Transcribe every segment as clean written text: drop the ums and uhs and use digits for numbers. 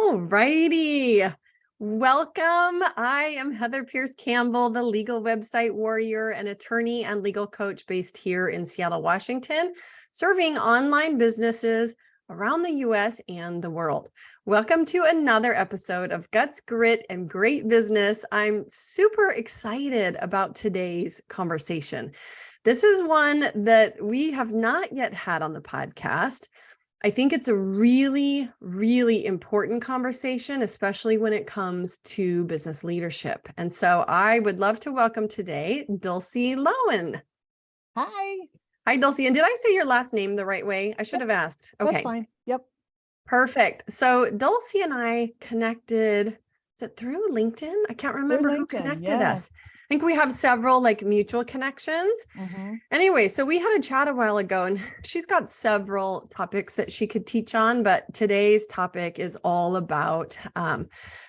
All righty. Welcome. I am Heather Pierce Campbell, the legal website warrior, an attorney and legal coach based here in Seattle, Washington, serving online businesses around the US and the world. Welcome to another episode of Guts, Grit, and Great Business. I'm super excited about today's conversation. This is one that we have not yet had on the podcast. I think it's a really, really important conversation, especially when it comes to business leadership. And so I would love to welcome today, Dulcee Loehn. Hi. Hi, Dulcee. And did I say your last name the right way? I should have asked. Okay. That's fine. Yep. Perfect. So Dulcee and I connected, is it through LinkedIn? I can't remember who connected us. I think we have several mutual connections. Mm-hmm. Anyway, so we had a chat a while ago and she's got several topics that she could teach on, but today's topic is all about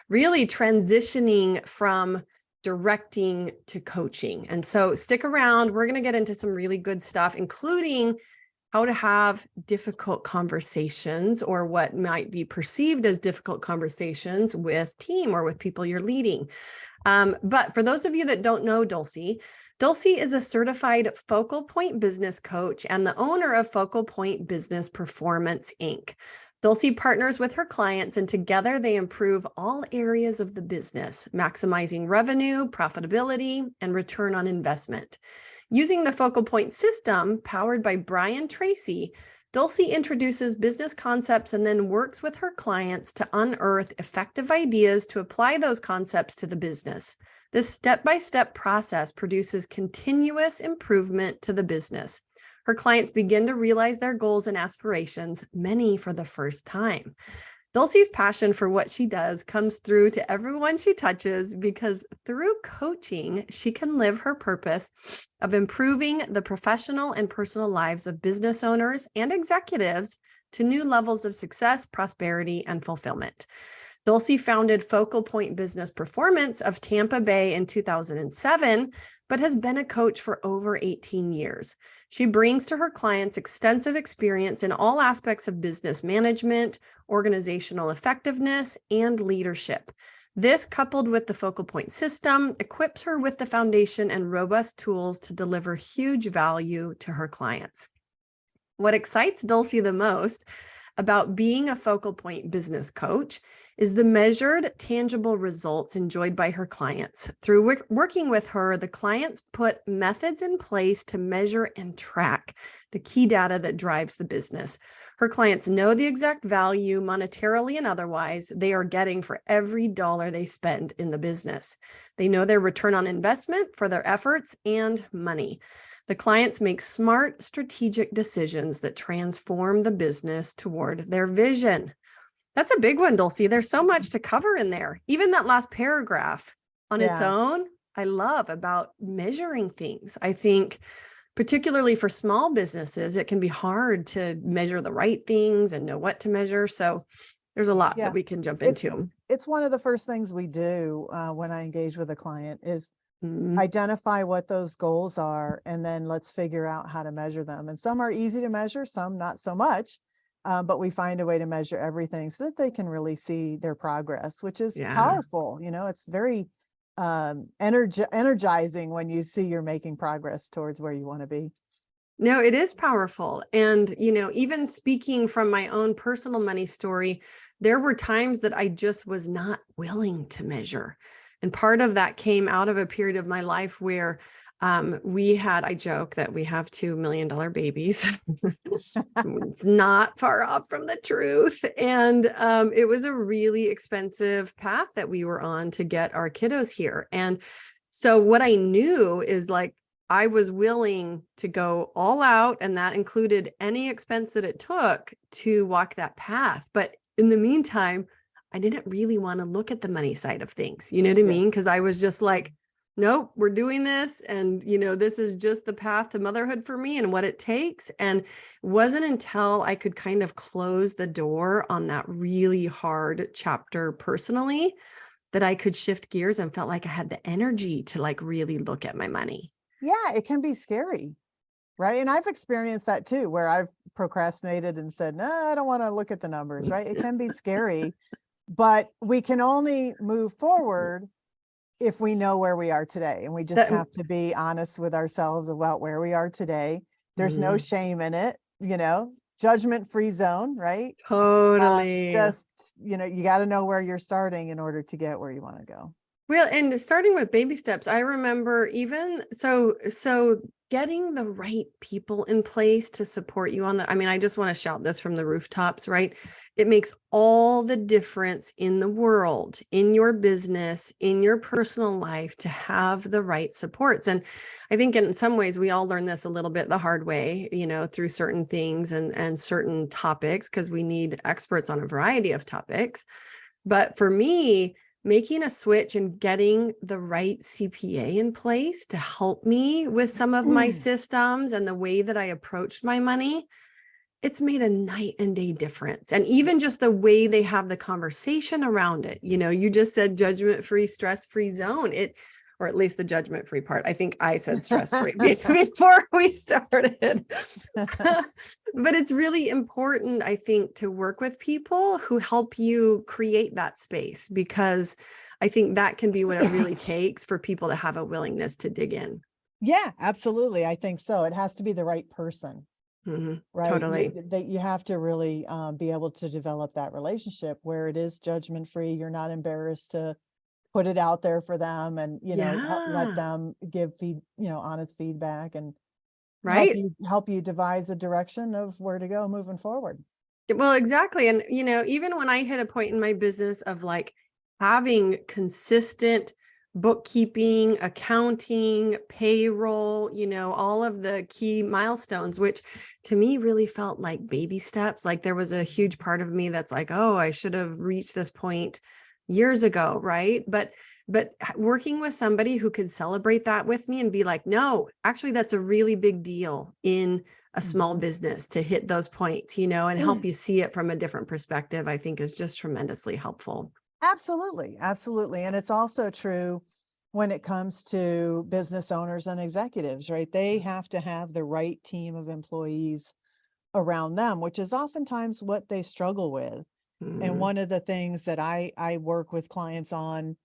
really transitioning from directing to coaching. And so stick around. We're going to get into some really good stuff, including how to have difficult conversations or what might be perceived as difficult conversations with team or with people you're leading. But for those of you that don't know Dulcee is a certified Focal Point business coach and the owner of Focal Point Business Performance, Inc. Dulcee partners with her clients and together they improve all areas of the business, maximizing revenue, profitability, and return on investment. Using the Focal Point system powered by Brian Tracy, Dulcee introduces business concepts and then works with her clients to unearth effective ideas to apply those concepts to the business. This step-by-step process produces continuous improvement to the business. Her clients begin to realize their goals and aspirations, many for the first time. Dulcee's passion for what she does comes through to everyone she touches because through coaching, she can live her purpose of improving the professional and personal lives of business owners and executives to new levels of success, prosperity, and fulfillment. Dulcee founded Focal Point Business Performance of Tampa Bay in 2007, but has been a coach for over 18 years. She brings to her clients extensive experience in all aspects of business management, organizational effectiveness, and leadership. This, coupled with the Focal Point system, equips her with the foundation and robust tools to deliver huge value to her clients. What excites Dulcee the most about being a Focal Point business coach is the measured, tangible results enjoyed by her clients. Through working with her, the clients put methods in place to measure and track the key data that drives the business. Her clients know the exact value, monetarily and otherwise, they are getting for every dollar they spend in the business. They know their return on investment for their efforts and money. The clients make smart, strategic decisions that transform the business toward their vision. That's a big one, Dulcee. There's so much to cover in there. Even that last paragraph on its own, I love about measuring things. I think particularly for small businesses, it can be hard to measure the right things and know what to measure. So there's a lot that we can jump into. It's one of the first things we do when I engage with a client is identify what those goals are, and then let's figure out how to measure them. And some are easy to measure, some not so much. But we find a way to measure everything so that they can really see their progress, which is powerful. You know, it's very energizing when you see you're making progress towards where you want to be. No, it is powerful. And, even speaking from my own personal money story, there were times that I just was not willing to measure. And part of that came out of a period of my life where I joke that we have $2 million babies. It's not far off from the truth. And it was a really expensive path that we were on to get our kiddos here. And so what I knew is I was willing to go all out, and that included any expense that it took to walk that path. But in the meantime, I didn't really want to look at the money side of things. You know what I mean? Because I was just nope, we're doing this. And, this is just the path to motherhood for me and what it takes. And it wasn't until I could kind of close the door on that really hard chapter personally that I could shift gears and felt like I had the energy to really look at my money. Yeah, it can be scary. Right. And I've experienced that too, where I've procrastinated and said, no, I don't want to look at the numbers. Right. It can be scary. but we can only move forward if we know where we are today. And we just That, have to be honest with ourselves about where we are today. There's no shame in it, judgment-free zone, right? totally. Just, you got to know where you're starting in order to get where you want to go. Well, and starting with baby steps, I remember even so getting the right people in place to support you on the, I mean, I just want to shout this from the rooftops, right? It makes all the difference in the world, in your business, in your personal life, to have the right supports. And I think in some ways we all learn this a little bit the hard way, through certain things and certain topics, because we need experts on a variety of topics. But for me, making a switch and getting the right CPA in place to help me with some of my systems and the way that I approached my money, it's made a night and day difference. And even just the way they have the conversation around it, you just said judgment-free, stress-free zone. Or at least the judgment-free part. I think I said stress-free before we started. But it's really important, I think, to work with people who help you create that space, because I think that can be what it really takes for people to have a willingness to dig in. Yeah, absolutely. I think so. It has to be the right person, right? Totally. You have to really be able to develop that relationship where it is judgment-free. You're not embarrassed to put it out there for them, and let them give honest feedback, and right. help you devise a direction of where to go moving forward. Well, exactly. And even when I hit a point in my business of like having consistent bookkeeping, accounting, payroll, all of the key milestones, which to me really felt like baby steps. Like there was a huge part of me that's like, oh, I should have reached this point years ago, right? But working with somebody who could celebrate that with me and be like, no, actually, that's a really big deal in a small business to hit those points, and help you see it from a different perspective, I think is just tremendously helpful. Absolutely. Absolutely. And it's also true when it comes to business owners and executives, right? They have to have the right team of employees around them, which is oftentimes what they struggle with. And one of the things that I work with clients on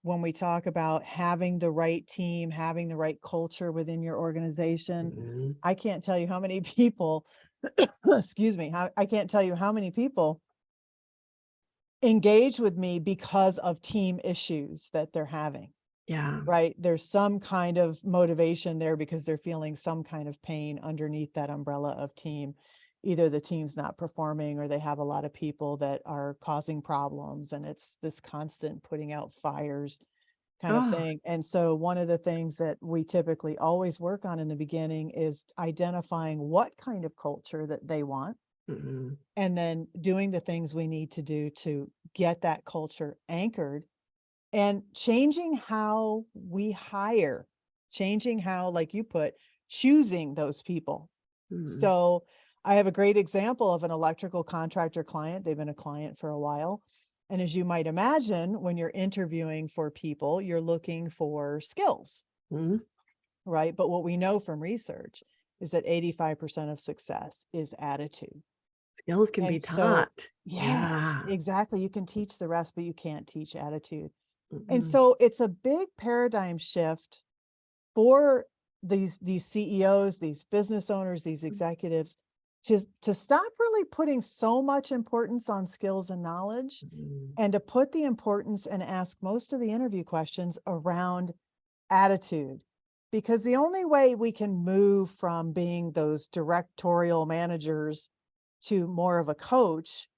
when we talk about having the right team, having the right culture within your organization, I can't tell you how many people, excuse me, I can't tell you how many people engage with me because of team issues that they're having. Yeah. Right. There's some kind of motivation there because they're feeling some kind of pain underneath that umbrella of team. Either the team's not performing or they have a lot of people that are causing problems, and it's this constant putting out fires kind of thing. And so one of the things that we typically always work on in the beginning is identifying what kind of culture that they want, and then doing the things we need to do to get that culture anchored, and changing how we hire, changing how, like you put, choosing those people. So I have a great example of an electrical contractor client. They've been a client for a while. And as you might imagine, when you're interviewing for people, you're looking for skills, right? But what we know from research is that 85% of success is attitude. Skills can be And so, taught. yes, Yeah. exactly. You can teach the rest, but you can't teach attitude. And so it's a big paradigm shift for these CEOs, these business owners, these executives, to stop really putting so much importance on skills and knowledge, and to put the importance and ask most of the interview questions around attitude. Because the only way we can move from being those directorial managers to more of a coach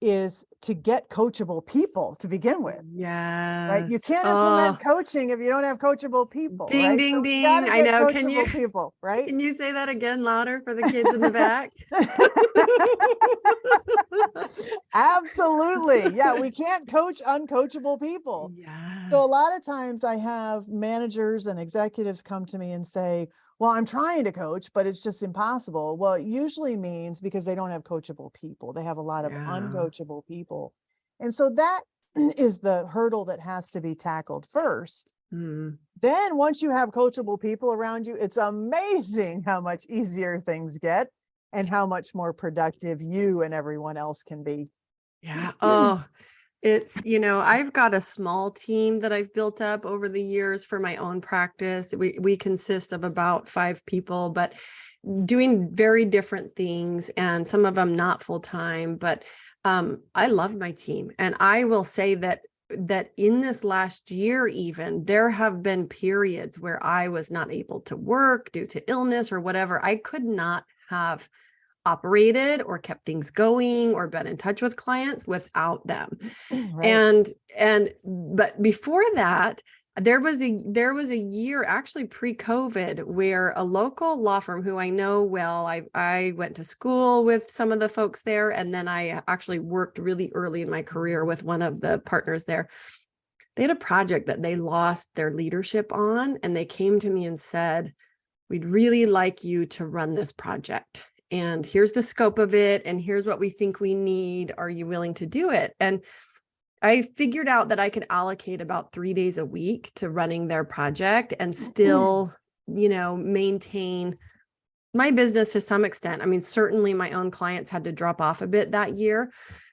is to get coachable people to begin with. Right? You Yes. can't Oh, implement coaching if you don't have coachable people, ding, right? ding, So we got ding. to I get know. coachable people, right? Can you say that again louder for the kids in the back? Absolutely. Yeah, we can't coach uncoachable people. So a Yes. lot of times I have managers and executives come to me and say, well, I'm trying to coach, but it's just impossible. Well, it usually means because they don't have coachable people. They have a lot of Yeah. uncoachable people. And so that is the hurdle that has to be tackled first. Then once you have coachable people around you, it's amazing how much easier things get and how much more productive you and everyone else can be. Yeah. Oh, It's, I've got a small team that I've built up over the years for my own practice. We consist of about 5 people, but doing very different things, and some of them not full time. But I love my team, and I will say that in this last year, even there have been periods where I was not able to work due to illness or whatever. I could not have operated or kept things going or been in touch with clients without them. Right. But before that, there was a year actually pre-COVID where a local law firm who I know well, I went to school with some of the folks there, and then I actually worked really early in my career with one of the partners there. They had a project that they lost their leadership on, and they came to me and said, "We'd really like you to run this project. And here's the scope of it. And here's what we think we need. Are you willing to do it?" And I figured out that I could allocate about 3 days a week to running their project and still, maintain my business to some extent. I mean, certainly my own clients had to drop off a bit that year,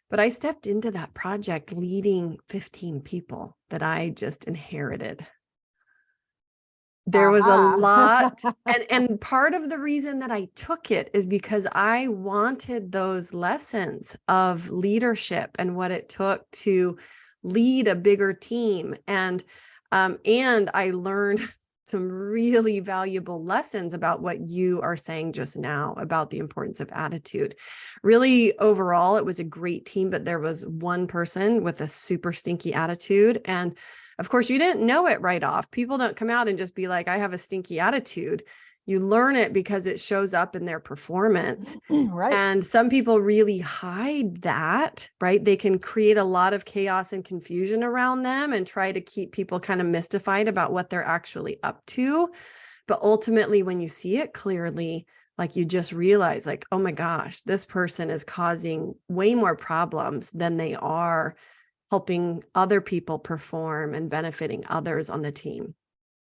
but I stepped into that project leading 15 people that I just inherited. There was a lot, Aha. and part of the reason that I took it is because I wanted those lessons of leadership and what it took to lead a bigger team. And I learned some really valuable lessons about what you are saying just now about the importance of attitude. Really, overall, it was a great team, but there was one person with a super stinky attitude. And of course, you didn't know it right off. People don't come out and just be like, "I have a stinky attitude." You learn it because it shows up in their performance. Right. And some people really hide that, right? They can create a lot of chaos and confusion around them and try to keep people kind of mystified about what they're actually up to. But ultimately, when you see it clearly, like, you just realize, like, oh my gosh, this person is causing way more problems than they are helping other people perform and benefiting others on the team.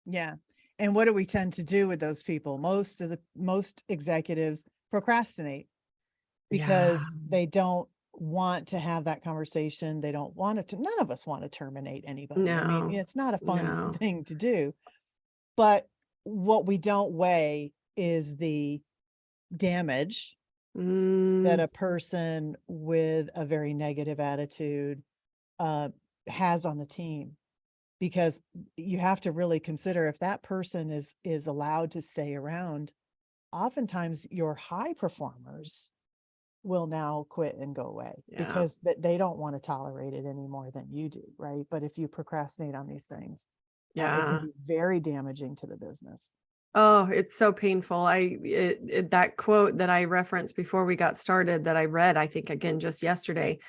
Yeah. And what do we tend to do with those people? Most executives procrastinate Yeah. because they don't want to have that conversation. They don't want to, none of us want to terminate anybody. I mean, No, it's not a fun no. thing to do, but what we don't weigh is the damage that Mm, a person with a very negative attitude uh, has on the team. Because you have to really consider if that person is allowed to stay around, oftentimes your high performers will now quit and go away yeah. because they don't want to tolerate it any more than you do, right? But if you procrastinate on these things, it can Yeah. be very damaging to the business. Oh, it's so painful. That quote that I referenced before we got started that I read, I think again just yesterday.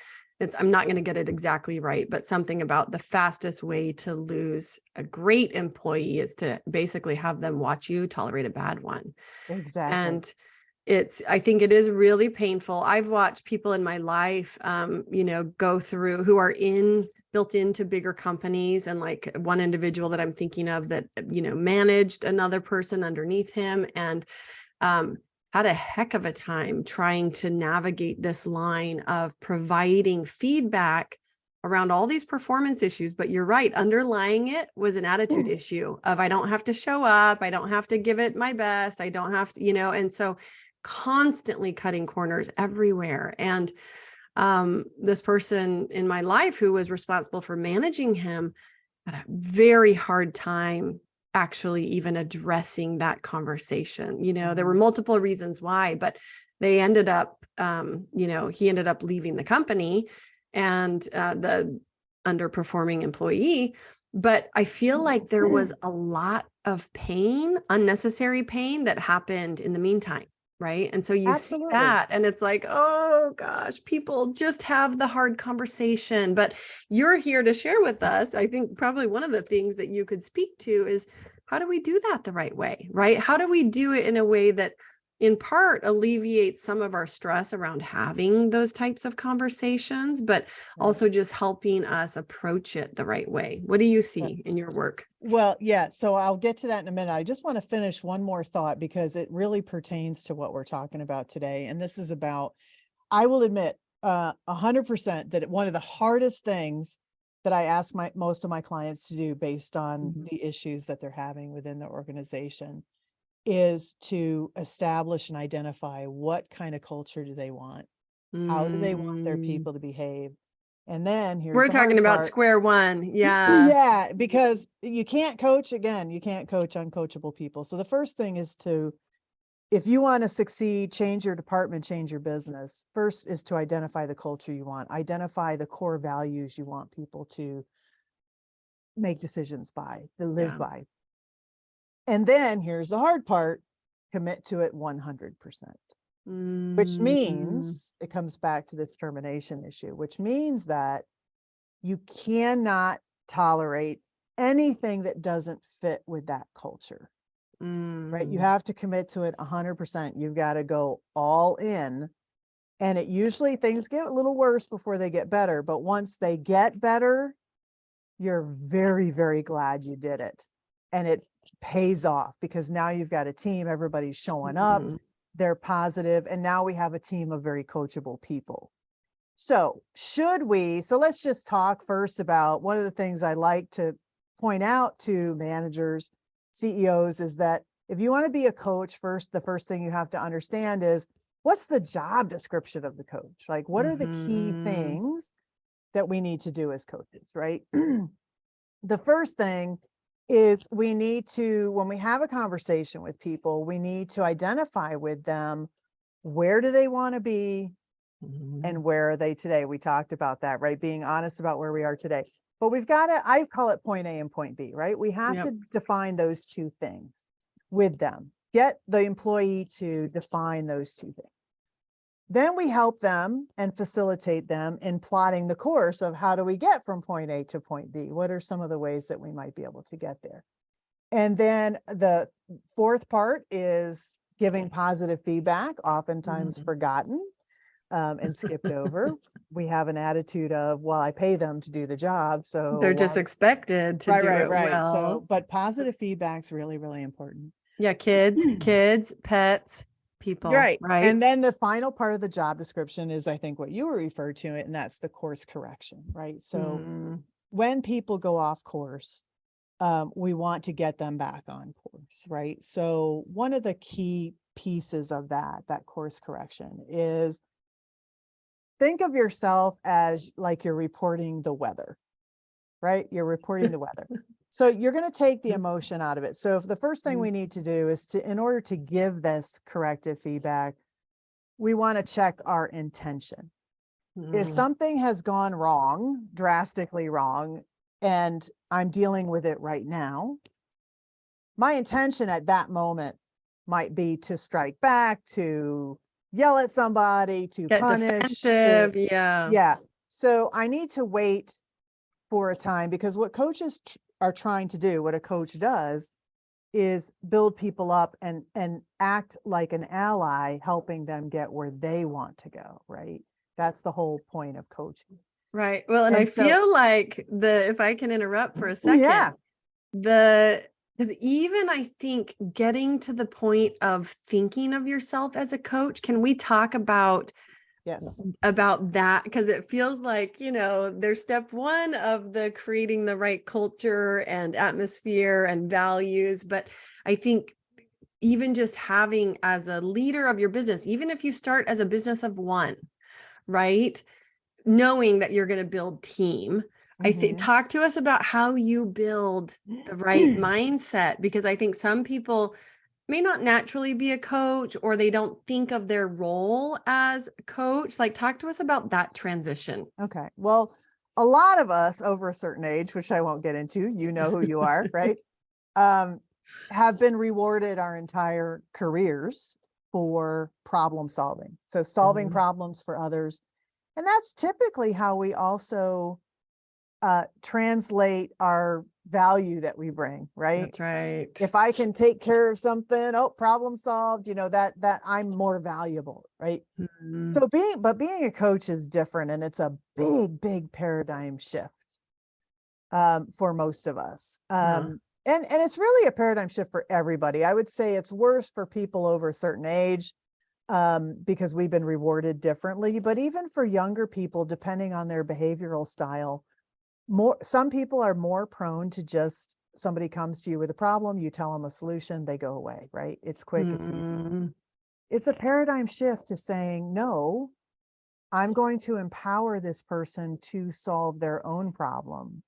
I'm not going to get it exactly right, but something about the fastest way to lose a great employee is to basically have them watch you tolerate a bad one. Exactly. And I think it is really painful. I've watched people in my life, go through who are built into bigger companies, and like one individual that I'm thinking of that, managed another person underneath him, and um, had a heck of a time trying to navigate this line of providing feedback around all these performance issues. But you're right, underlying it was an attitude issue of, I don't have to show up, I don't have to give it my best, I don't have to, and so constantly cutting corners everywhere. And this person in my life who was responsible for managing him had a very hard time actually even addressing that conversation. There were Mhm. multiple reasons why, but they ended up, he ended up leaving the company, and the underperforming employee. But I feel like there was a lot of pain, unnecessary pain, that happened in the meantime. Right. And so you see Absolutely. that, and it's like, oh gosh, people just have the hard conversation. But you're here to share with us, I think probably one of the things that you could speak to is, how do we do that the right way, right? How do we do it in a way that in part alleviates some of our stress around having those types of conversations, but Right. also just helping us approach it the right way? What do you see in your work? Well, yeah, so I'll get to that in a minute. I just want to finish one more thought because it really pertains to what we're talking about today. And this is about, I will admit, 100% that one of the hardest things that I ask most of my clients to do based on Mhm. the issues that they're having within the organization is to establish and identify what kind of culture do they want? How do they want their Mm. people to behave? And then here's We're the talking hard about part. square one. Yeah. Yeah, because you can't coach, again, you can't coach uncoachable people. So the first thing is to, if you want to succeed, change your department, change your business, first is to identify the culture you want, identify the core values you want people to make decisions by, to live Yeah. by. And then here's the hard part, commit to it 100%, which Mm. means it comes back to this termination issue, which means that you cannot tolerate anything that doesn't fit with that culture, right? You Mm. have to commit to it 100%. You've got to go all in. And it usually things get a little worse before they get better. But once they get better, you're very, very glad you did it. And it pays off because now you've got a team, everybody's showing up, Mhm. they're positive, and now we have a team of very coachable people. So so let's just talk first about one of the things I like to point out to managers, CEOs, is that if you want to be a coach, the first thing you have to understand is what's the job description of the coach? Like, what are the key Mhm. things that we need to do as coaches, right? The first thing is we need to, when we have a conversation with people, we need to identify with them, where do they want to be Mhm. and where are they today? We talked about that, right? Being honest about where we are today. But we've got to, I call it point A and point B, right? We have Yep. to define those two things with them. Get the employee to define those two things. Then we help them and facilitate them in plotting the course of how do we get from point A to point B? What are some of the ways that we might be able to get there? And then the fourth part is giving positive feedback, oftentimes Mhm. forgotten and skipped over. We have an attitude of, well, I pay them to do the job. So They're just why? expected to Right, do right, it right. So, well. but positive feedback's really, really important. Yeah, kids, pets, people, Right. right? And then the final part of the job description is, I think, what you were referred to, and that's the course correction, right? So Mm. when people go off course, we want to get them back on course, right? So one of the key pieces of that course correction is think of yourself as like you're reporting the weather, right? You're reporting the weather. So you're going to take the emotion out of it. So if the first thing we need to do is to, in order to give this corrective feedback, we want to check our intention. If Mm. something has gone wrong, drastically wrong, and I'm dealing with it right now, my intention at that moment might be to strike back, to yell at somebody, to Get punish, to, defensive. Yeah. yeah. So I need to wait for a time because what coaches are trying to do, what a coach does, is build people up and act like an ally, helping them get where they want to go, right? That's the whole point of coaching. Right. Well, and I And so, feel like if I can interrupt for a second, yeah, because even I think getting to the point of thinking of yourself as a coach, can we talk yes, about that? Because it feels like, there's step one of the creating the right culture and atmosphere and values. But I think even just having as a leader of your business, even if you start as a business of one, right? Knowing that you're going to build team. I think hmm talk to us about how you build the right mindset, because I think some people may not naturally be a coach or they don't think of their role as a coach. Like, talk to us about that transition. Okay. Well, a lot of us over a certain age, which I won't get into, you know who you are, right? Um, have been rewarded our entire careers for problem solving. So solving Mhm. problems for others. And that's typically how we also translate our value that we bring, right? That's right. If I can take care of something, oh, problem solved, that I'm more valuable, right? Mhm. So being a coach is different, and it's a big paradigm shift for most of us. Huh. And it's really a paradigm shift for everybody. I would say it's worse for people over a certain age. because we've been rewarded differently. But even for younger people, depending on their behavioral style, some people are more prone to just, somebody comes to you with a problem, you tell them a solution, they go away, right? It's quick, it's easy. It's a paradigm shift to saying, no, I'm going to empower this person to solve their own problem,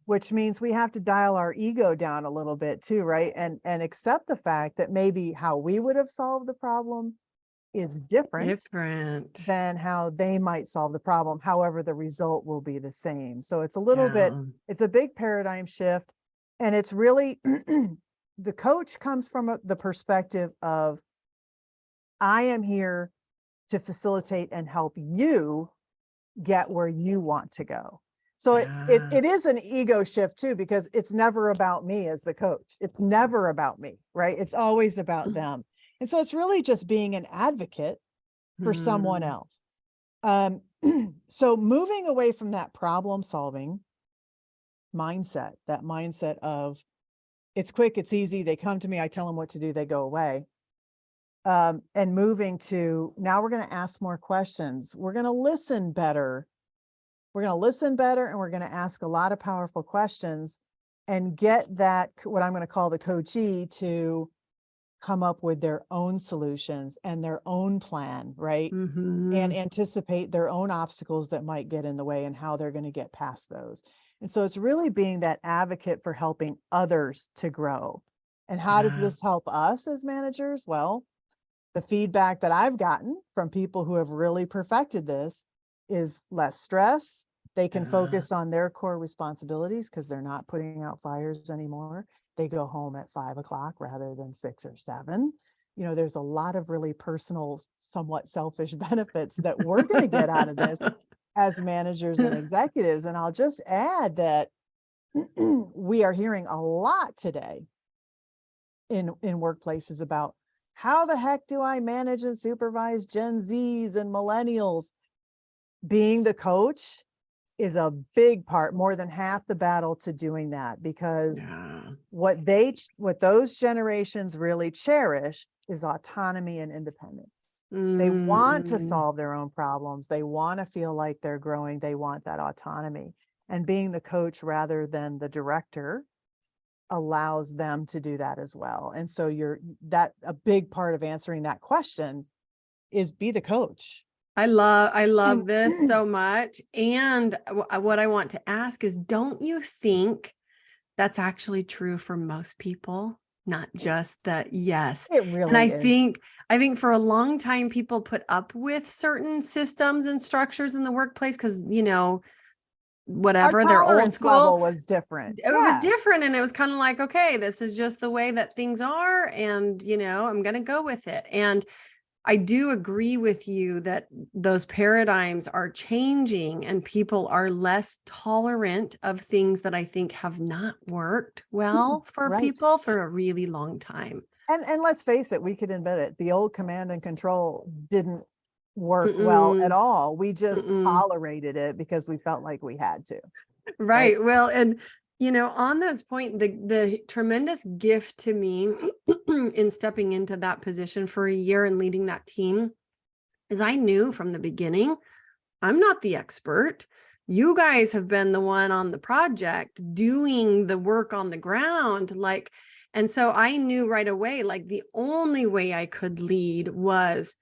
which means we have to dial our ego down a little bit too, right? And accept the fact that maybe how we would have solved the problem is different than how they might solve the problem. However, the result will be the same. So it's a little bit, it's a big paradigm shift. And it's really, the coach comes from the perspective of, I am here to facilitate and help you get where you want to go. So it is an ego shift too, because it's never about me as the coach. It's never about me, right? It's always about them. And so it's really just being an advocate for someone else. So moving away from that problem solving mindset, that mindset of it's quick, it's easy, they come to me, I tell them what to do, they go away. And moving to, now we're going to ask more questions. We're going to listen better. We're going to listen better, and we're going to ask a lot of powerful questions and get that, what I'm going to call the coachee, to come up with their own solutions and their own plan, right? And anticipate their own obstacles that might get in the way and how they're going to get past those. And so it's really being that advocate for helping others to grow. And how does this help us as managers? Well, the feedback that I've gotten from people who have really perfected this is less stress. They can focus on their core responsibilities because they're not putting out fires anymore. They go home at 5 o'clock rather than 6 or 7. You know, there's a lot of really personal, somewhat selfish benefits that we're going to get out of this as managers and executives. And I'll just add that we are hearing a lot today in workplaces about, how the heck do I manage and supervise Gen Zs and millennials? Being the coach is a big part, more than half the battle to doing that, because what those generations really cherish is autonomy and independence. They want to solve their own problems. They want to feel like they're growing. They want that autonomy. And being the coach rather than the director allows them to do that as well. And so a big part of answering that question is be the coach. I love this so much. And what I want to ask is, don't you think that's actually true for most people? Not just that, yes. It really and is. I think for a long time, people put up with certain systems and structures in the workplace because, you know, whatever, they're old school. Level was different. It was different. And it was kind of like, okay, this is just the way that things are. And, you know, I'm going to go with it. And I do agree with you that those paradigms are changing and people are less tolerant of things that I think have not worked well for people for a really long time. And let's face it, we could admit it. The old command and control didn't work well at all. We just tolerated it because we felt like we had to. Right. Well, and you know, on this point, the tremendous gift to me in stepping into that position for a year and leading that team is I knew from the beginning, I'm not the expert. You guys have been the one on the project doing the work on the ground. And so I knew right away, like the only way I could lead was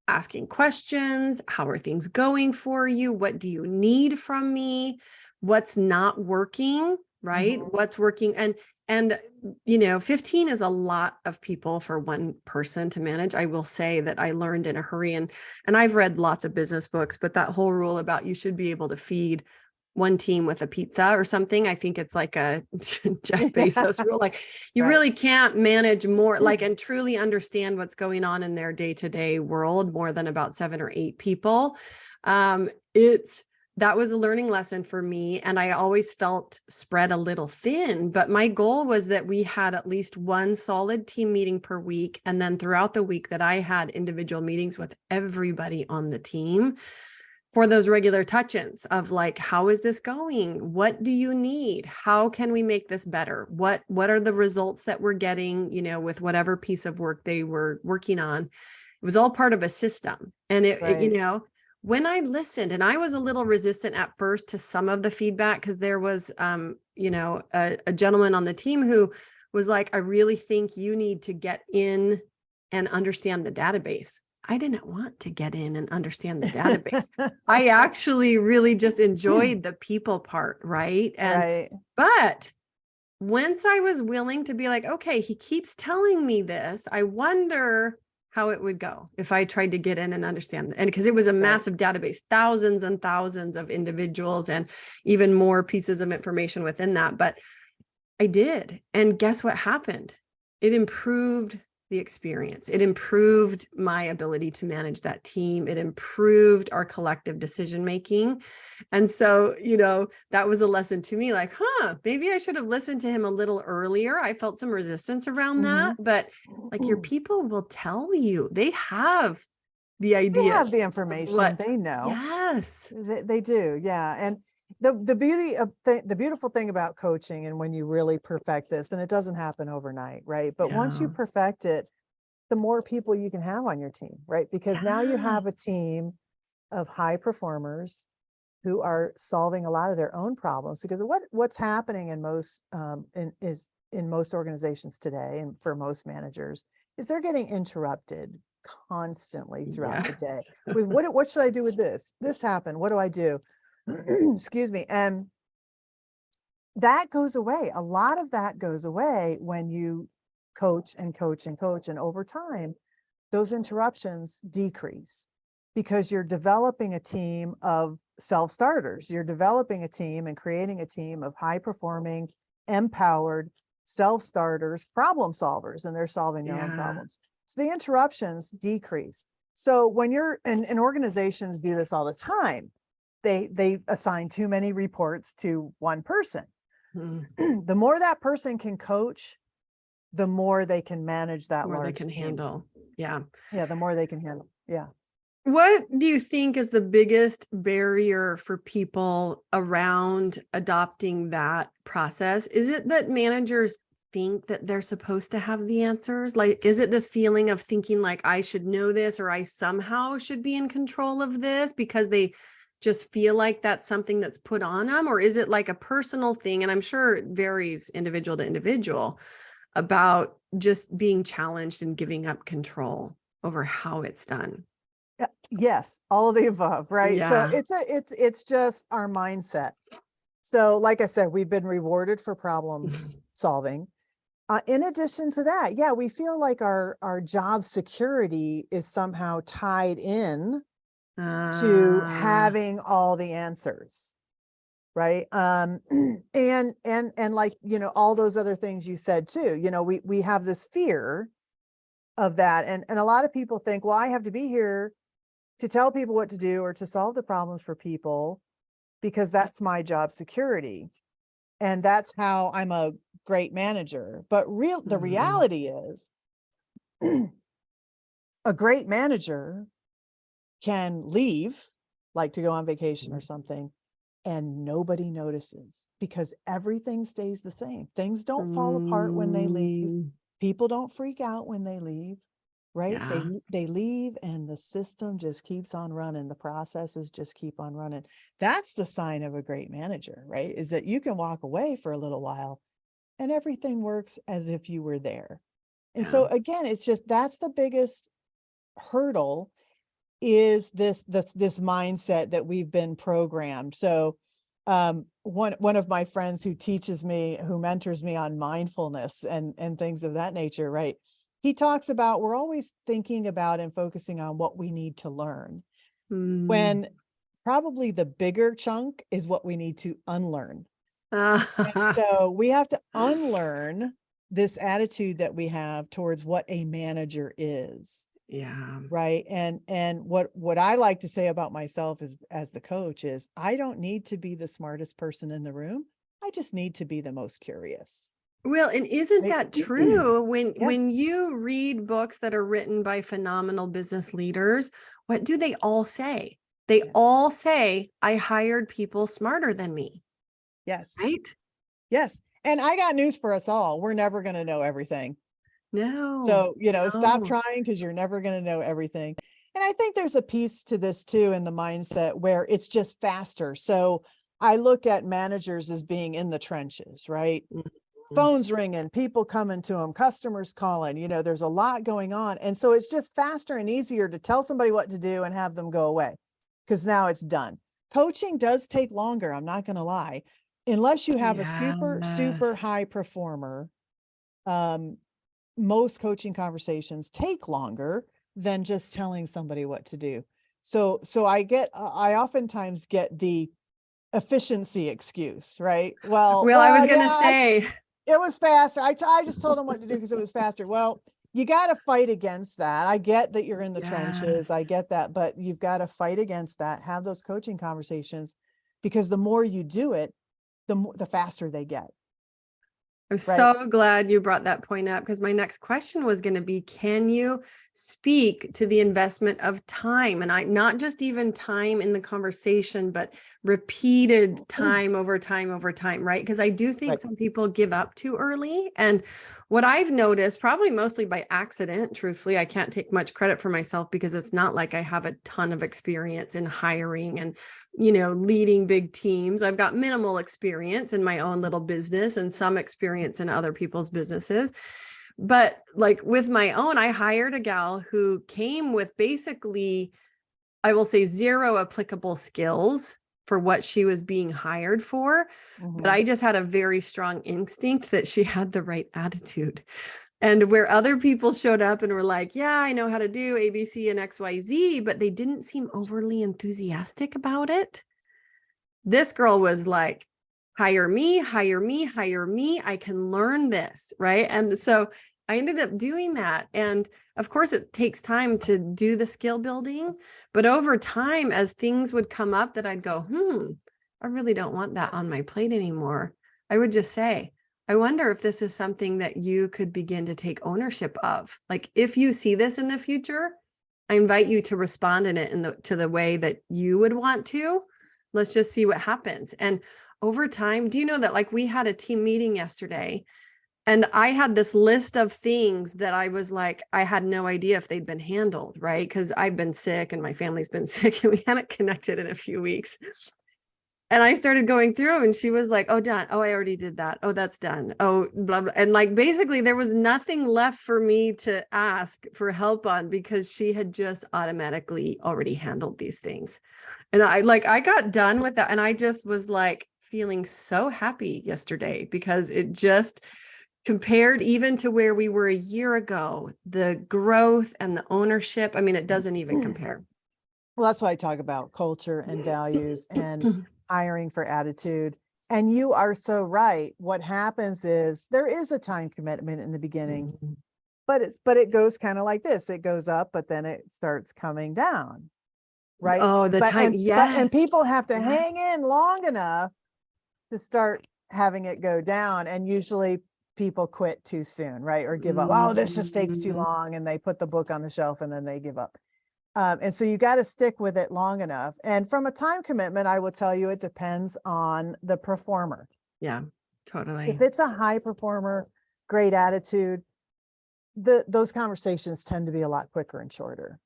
asking questions. How are things going for you? What do you need from me? What's not working? Right? What's working? And, you know, 15 is a lot of people for one person to manage. I will say that I learned in a hurry, and I've read lots of business books, but that whole rule about you should be able to feed one team with a pizza or something. I think it's like a Jeff Bezos rule. Like you really can't manage more, like, and truly understand what's going on in their day-to-day world more than about 7 or 8 people. That was a learning lesson for me. And I always felt spread a little thin, but my goal was that we had at least one solid team meeting per week. And then throughout the week that I had individual meetings with everybody on the team for those regular touch-ins of like, how is this going? What do you need? How can we make this better? What are the results that we're getting, you know, with whatever piece of work they were working on? was all part of a system. And Right. when I listened, and I was a little resistant at first to some of the feedback, because there was, a gentleman on the team who was like, I really think you need to get in and understand the database. I didn't want to get in and understand the database. I actually really just enjoyed the people part, right? Right. But once I was willing to be like, okay, he keeps telling me this, I wonder how it would go if I tried to get in and understand. And because it was a Right. massive database, thousands and thousands of individuals and even more pieces of information within that. But I did. And guess what happened? It improved the experience. It improved my ability to manage that team. It improved our collective decision making. And so, that was a lesson to me, like, maybe I should have listened to him a little earlier. I felt some resistance around that, but like your people will tell you, they have the They idea have the of information. what. They know. Yes. They do. Yeah. And the beauty of the beautiful thing about coaching, and when you really perfect this, and it doesn't happen overnight, right? But once you Yeah. perfect it, the more people you can have on your team, right? Because now you Yeah. have a team of high performers who are solving a lot of their own problems. Because what's happening in most in most organizations today, and for most managers, is they're getting interrupted constantly throughout the day Yes. with what should I do with this? This happened. What do I do? Excuse me. And that goes away. A lot of that goes away when you coach and coach and coach. And over time, those interruptions decrease because you're developing a team of self-starters. You're developing a team and creating a team of high-performing, empowered self-starters, problem solvers, and they're solving their own Yeah. problems. So the interruptions decrease. So when you're, and organizations do this all the time, they assign too many reports to one person. Mm. The more that person can coach, the more they can manage that More they large can team. handle. Yeah. Yeah, the more they can handle. Yeah. What do you think is the biggest barrier for people around adopting that process? Is it that managers think that they're supposed to have the answers? Like, is it this feeling of thinking like I should know this, or I somehow should be in control of this because they just feel like that's something that's put on them? Or is it like a personal thing? And I'm sure it varies individual to individual about just being challenged and giving up control over how it's done. Yes, all of the above, right? So Yeah. it's just our mindset. So like I said, we've been rewarded for problem solving. In addition to that, yeah, we feel like our job security is somehow tied in to Uh, having all the answers, right? And like, all those other things you said too, we have this fear of that. And a lot of people think, well, I have to be here to tell people what to do or to solve the problems for people because that's my job security. And that's how I'm a great manager. But the mm, reality is a great manager can leave, like to go on vacation or something, and nobody notices because everything stays the same. Things don't fall apart when they leave. mm, People don't freak out when they leave, right? yeah. They leave and the system just keeps on running. The processes just keep on running. That's the sign of a great manager, right? Is that you can walk away for a little while and everything works as if you were there. And Yeah. so again, it's just that's the biggest hurdle is this mindset that we've been programmed. So one of my friends who teaches me, who mentors me on mindfulness and things of that nature, right? He talks about we're always thinking about and focusing on what we need to learn, Mm. when probably the bigger chunk is what we need to unlearn. And so we have to unlearn this attitude that we have towards what a manager is. Yeah. Right. And what I like to say about myself is, as the coach, is I don't need to be the smartest person in the room. I just need to be the most curious. Well, and isn't Right. that true when Yeah. you read books that are written by phenomenal business leaders, what do they all say? They Yeah. all say, I hired people smarter than me, Yes. right? Yes. And I got news for us all. We're never going to know everything. No, So, stop no. trying because you're never going to know everything. And I think there's a piece to this too in the mindset where it's just faster. So I look at managers as being in the trenches, right? Mhm. Phones ringing, people coming to them, customers calling, there's a lot going on. And so it's just faster and easier to tell somebody what to do and have them go away because now it's done. Coaching does take longer. I'm not going to lie. Unless you have a super, super Yes. high performer, most coaching conversations take longer than just telling somebody what to do. So I oftentimes get the efficiency excuse, right? Well, I was gonna Yeah, say, it was faster. I just told them what to do because it was faster. Well, you got to fight against that. I get that you're in the trenches. I yes. get that, but you've got to fight against that. Have those coaching conversations because the more you do it, the faster they get, I'm right? so glad you brought that point up because my next question was going to be, can you speak to the investment of time? And not just even time in the conversation, but repeated time over time over time, right? Because I do think Right. some people give up too early. And what I've noticed, probably mostly by accident, truthfully, I can't take much credit for myself because it's not like I have a ton of experience in hiring and leading big teams. I've got minimal experience in my own little business and some experience in other people's businesses. But like with my own, I hired a gal who came with basically, I will say, zero applicable skills for what she was being hired for. But Mhm. I just had a very strong instinct that she had the right attitude. And where other people showed up and were like, yeah, I know how to do ABC and XYZ, but they didn't seem overly enthusiastic about it. This girl was like, hire me, hire me, hire me. I can learn this. Right. And so I ended up doing that. And of course, it takes time to do the skill building. But over time, as things would come up that I'd go, I really don't want that on my plate anymore, I would just say, I wonder if this is something that you could begin to take ownership of. Like if you see this in the future, I invite you to respond in it to the way that you would want to. Let's just see what happens. And over time, do you know that like we had a team meeting yesterday and I had this list of things that I was like, I had no idea if they'd been handled, right? Because I've been sick and my family's been sick and we hadn't connected in a few weeks. And I started going through and she was like, oh, done. Oh, I already did that. Oh, that's done. Oh, blah, blah. And like, basically there was nothing left for me to ask for help on because she had just automatically already handled these things. And I got done with that. And I just was like feeling so happy yesterday because it just compared even to where we were a year ago, the growth and the ownership. I mean, it doesn't even compare. Well, that's why I talk about culture and values and hiring for attitude. And you are so right. What happens is there is a time commitment in the beginning, but it goes kind of like this. It goes up, but then it starts coming down. Right. Oh, the time. And Yes. people have to Yes. hang in long enough to start having it go down. And usually people quit too soon, right? Or give up. Oh, this just takes too Mhm. long. And they put the book on the shelf and then they give up. And so you got to stick with it long enough. And from a time commitment, I will tell you, it depends on the performer. Yeah, If totally. it's a high performer, great attitude, those conversations tend to be a lot quicker and shorter.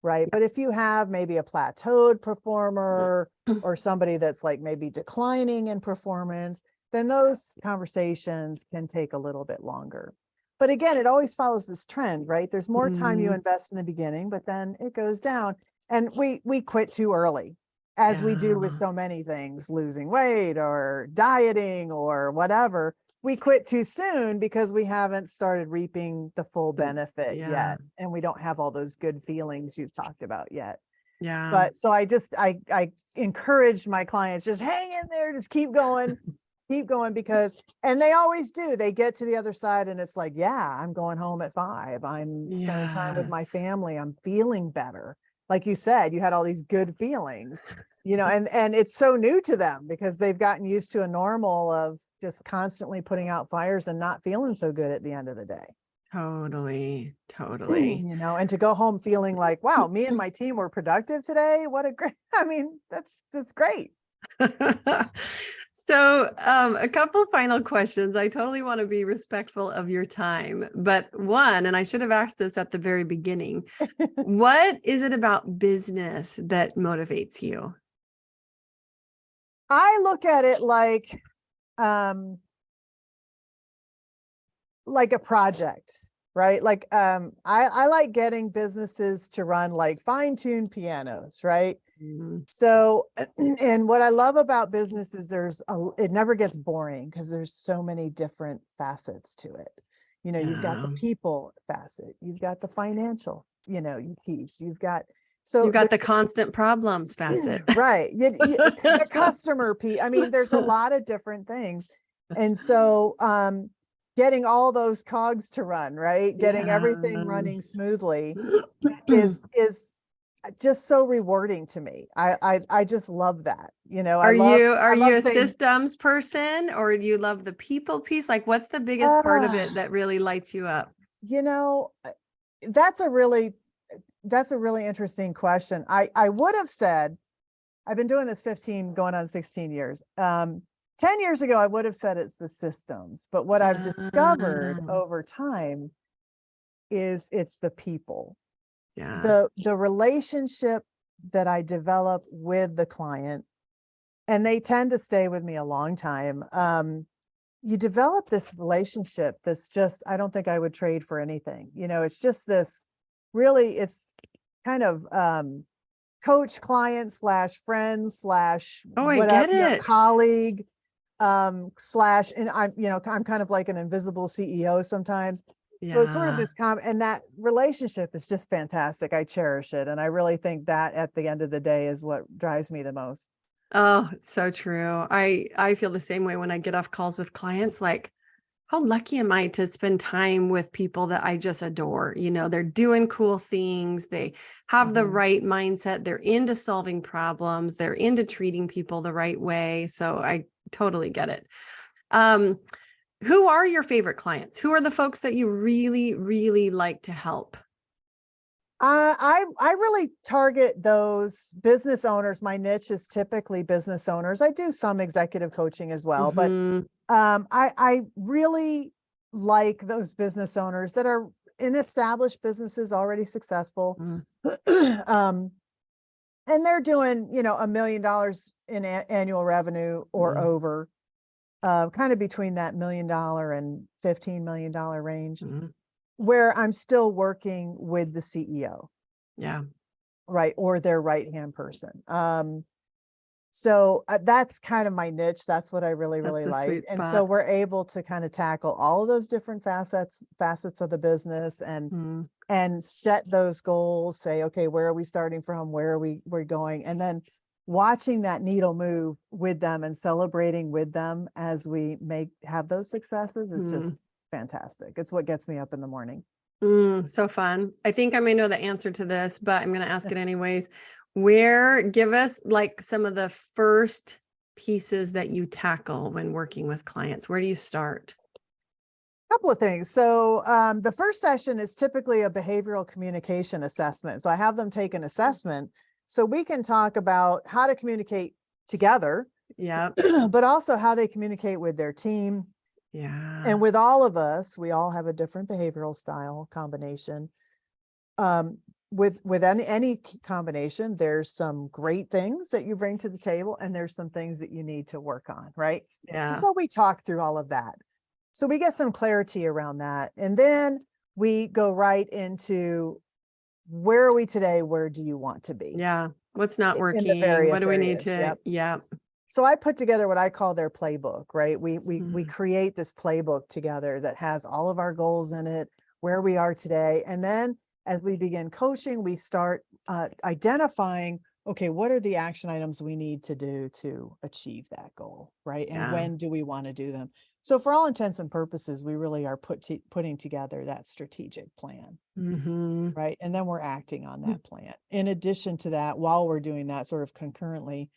Right. But if you have maybe a plateaued performer or somebody that's like maybe declining in performance, then those conversations can take a little bit longer. But again, it always follows this trend, right? There's more time you Mhm. invest in the beginning, but then it goes down. And we quit too early, as we do with Yeah. so many things, losing weight or dieting or whatever. We quit too soon because we haven't started reaping the full benefit Yeah. yet. And we don't have all those good feelings you've talked about yet. Yeah. But so I encourage my clients, just hang in there, just keep going because, and they always do, they get to the other side and it's like, yeah, I'm going home at 5. I'm spending time with my Yes. family. I'm feeling better. Like you said, you had all these good feelings, and it's so new to them because they've gotten used to a normal of just constantly putting out fires and not feeling so good at the end of the day. Totally. Totally. And to go home feeling like, wow, me and my team were productive today. What a great, I mean, that's just great. So, a couple final questions. I totally want to be respectful of your time, but one, and I should have asked this at the very beginning, what is it about business that motivates you? I look at it um, like a project, right? I like getting businesses to run like fine-tuned pianos, right? Mhm. So, and what I love about business is it never gets boring because there's so many different facets to it. You've got the Yeah. people facet, you've got the financial, piece, You so got the there's just, constant problems facet. right. The customer piece. I mean, there's a lot of different things. And so, getting all those cogs to run, right? Getting everything running Yes. smoothly is just so rewarding to me. I just love that. Are I you love a saying, systems person or do you love the people piece? Like what's the biggest part of uh, it that really lights you up? you know, uh, that's a really interesting question. I would have said I've been doing this 15 going on 16 years. 10 years ago, I would have said it's the systems, but what I've discovered Ah, over time is it's the people, yeah. the relationship that I develop with the client, and they tend to stay with me a long time. You develop this relationship that's just, I don't think I would trade for anything. It's just this really, it's kind of coach client slash friend slash Oh, I whatever, get it. colleague, slash, and I'm kind of like an invisible CEO sometimes. So it's sort of Yeah. this and that relationship is just fantastic. I cherish it. And I really think that at the end of the day is what drives me the most. Oh, it's so true. I feel the same way when I get off calls with clients, like how lucky am I to spend time with people that I just adore? They're doing cool things. They have the Mhm. right mindset. They're into solving problems. They're into treating people the right way. So I totally get it. Um, who are your favorite clients? Who are the folks that you really, really like to help? I really target those business owners. My niche is typically business owners. I do some executive coaching as well, but Mhm. I really like those business owners that are in established businesses, already successful. Mm, um, and they're doing, $1 million in annual revenue or mm, over, kind of between that $1 million and $15 million range, mm. where I'm still working with the CEO, Yeah, right? Or their right-hand person. So that's kind of my niche. That's what I really, that's really the like. sweet And so spot. we're able to kind of tackle all of those different facets of the business Mm, and set those goals, say, okay, where are we starting from? Where we're going? And then watching that needle move with them and celebrating with them as we have those successes is mm. just fantastic. It's what gets me up in the morning. So fun. I think I may know the answer to this, but I'm going to ask it anyways. Give us like some of the first pieces that you tackle when working with clients. Where do you start? Couple of things. So the first session is typically a behavioral communication assessment. So I have them take an assessment so we can talk about how to communicate together, Yeah. but also how they communicate with their team. And Yeah. with all of us, we all have a different behavioral style combination. Um, with any combination, there's some great things that you bring to the table, and there's some things that you need to work on, right? And Yeah. so we talk through all of that. So we get some clarity around that. And then we go right into where are we today? Where do you want to be Yeah. What's not in the working? What various do we need areas? to? Yep. Yeah. So I put together what I call their playbook, right? We Mm, create this playbook together that has all of our goals in it, where we are today. And then as we begin coaching, we start identifying, okay, what are the action items we need to do to achieve that goal, right? And yeah. when do we want to do them? So for all intents and purposes, we really are putting together that strategic plan, Hmm. right? And then we're acting on that plan. In addition to that, while we're doing that sort of concurrently,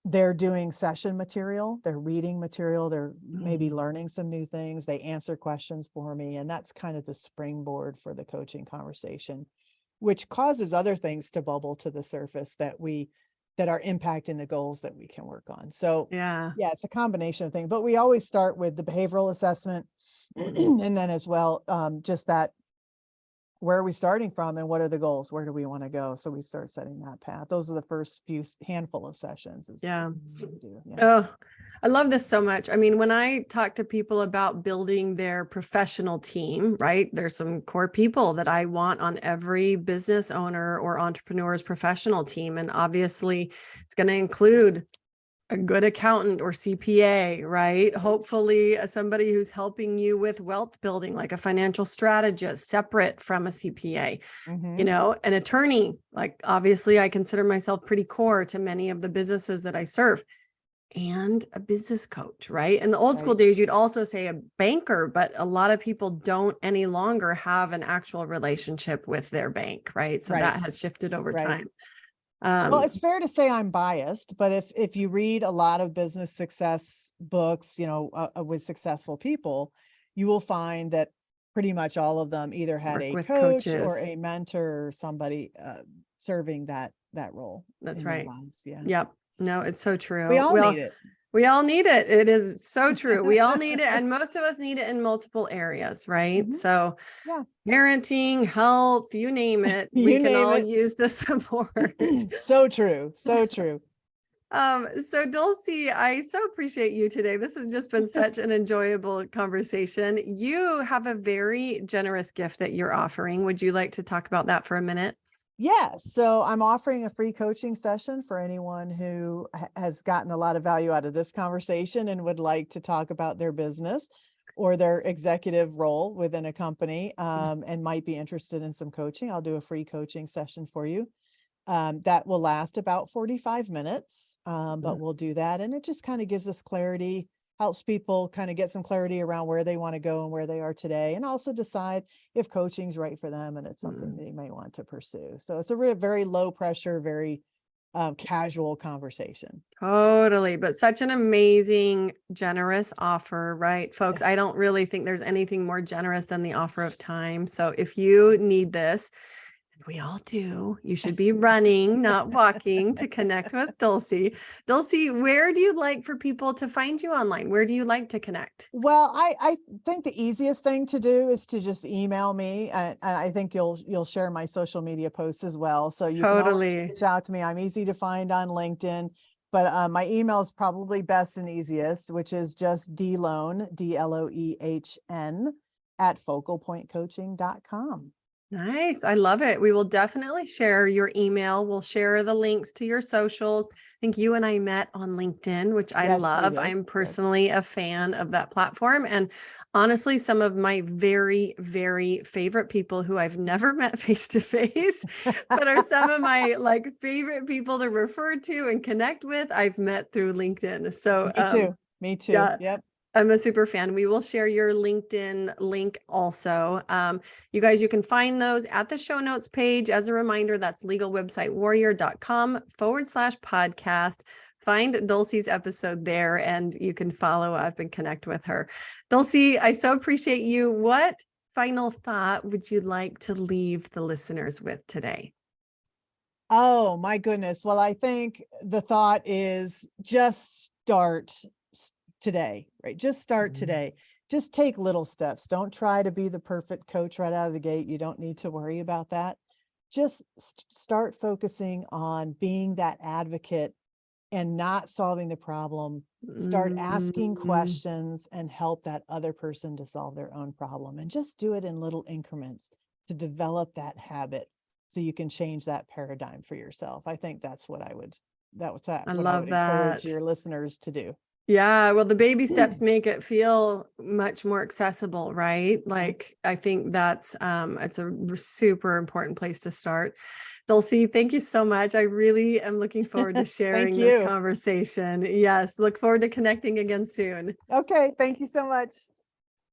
they're doing session material, they're reading material, they're maybe learning some new things, they answer questions for me, and that's kind of the springboard for the coaching conversation, which causes other things to bubble to the surface that are impacting the goals that we can work on. So Yeah. yeah, it's a combination of things, but we always start with the behavioral assessment and then as well, just that, where are we starting from and what are the goals? Where do we want to go? So we start setting that path. Those are the first handful of sessions. Yeah. Yeah. Oh, I love this so much. I mean, when I talk to people about building their professional team, right? There's some core people that I want on every business owner or entrepreneur's professional team. And obviously it's going to include a good accountant or CPA, right? Hopefully somebody who's helping you with wealth building, like a financial strategist, separate from a CPA, Mhm. you know, an attorney. Like obviously I consider myself pretty core to many of the businesses that I serve, and a business coach, right? In the old school Right. days, you'd also say a banker, but a lot of people don't any longer have an actual relationship with their bank, right? So Right. that has shifted over Right. time. Well, it's fair to say I'm biased, but if you read a lot of business success books, you know, with successful people, you will find that pretty much all of them either had Work a with coach or coaches. a mentor or somebody serving that role That's in their right. lives. Yeah. Yep. No, it's so We true. all Well, need it. we all need it. It is so true. We all need it. And most of us need it in multiple areas, right? Mhm. So Yeah. parenting, health, you name it, we You can name all it. use the support. So true. So true. So Dulcee, I so appreciate you today. This has just been such an enjoyable conversation. You have a very generous gift that you're offering. Would you like to talk about that for a minute? Yeah, so I'm offering a free coaching session for anyone who has gotten a lot of value out of this conversation and would like to talk about their business or their executive role within a company, and might be interested in some coaching. I'll do a free coaching session for you. That will last about 45 minutes, but we'll do that. And it just kind of gives us clarity, helps people kind of get some clarity around where they want to go and where they are today, and also decide if coaching's right for them and it's something they may want to pursue. So it's a very low pressure, very casual conversation. Totally. But such an amazing, generous offer, right? Folks, I don't really think there's anything more generous than the offer of time. So if you need this, we all do, you should be running, not walking, to connect with Dulcee. Dulcee, where do you like for people to find you online? Where do you like to connect? Well, I think the easiest thing to do is to just email me, and I think you'll share my social media posts as well. So you can always Totally. reach out to me. I'm easy to find on LinkedIn, but my email is probably best and easiest, which is just dloehn, DLOEHN @focalpointcoaching.com. Nice. I love it. We will definitely share your email. We'll share the links to your socials. I think you and I met on LinkedIn, which I Yes, we love. did. I'm Yes. personally a fan of that platform. And honestly, some of my very, very favorite people who I've never met face to face, but are some of my like favorite people to refer to and connect with, I've met through LinkedIn. So Me too. Me too. yeah, Yep. I'm a super fan. We will share your LinkedIn link also. You guys, you can find those at the show notes page. As a reminder, that's legalwebsitewarrior.com/podcast. Find Dulcee's episode there and you can follow up and connect with her. Dulcee, I so appreciate you. What final thought would you like to leave the listeners with today? Oh my goodness. Well, I think the thought is just start today, right? Just start today. Just take little steps. Don't try to be the perfect coach right out of the gate. You don't need to worry about that. Just start focusing on being that advocate and not solving the problem. Start asking Mm, questions and help that other person to solve their own problem, and just do it in little increments to develop that habit so you can change that paradigm for yourself. I think that's what I would I what I love would encourage that. your listeners to do. Yeah, well, the baby steps make it feel much more accessible, right? Like, I think that's it's a super important place to start. Dulcee, thank you so much. I really am looking forward to Thank sharing this you. conversation. Yes, look forward to connecting again soon. Okay, thank you so much.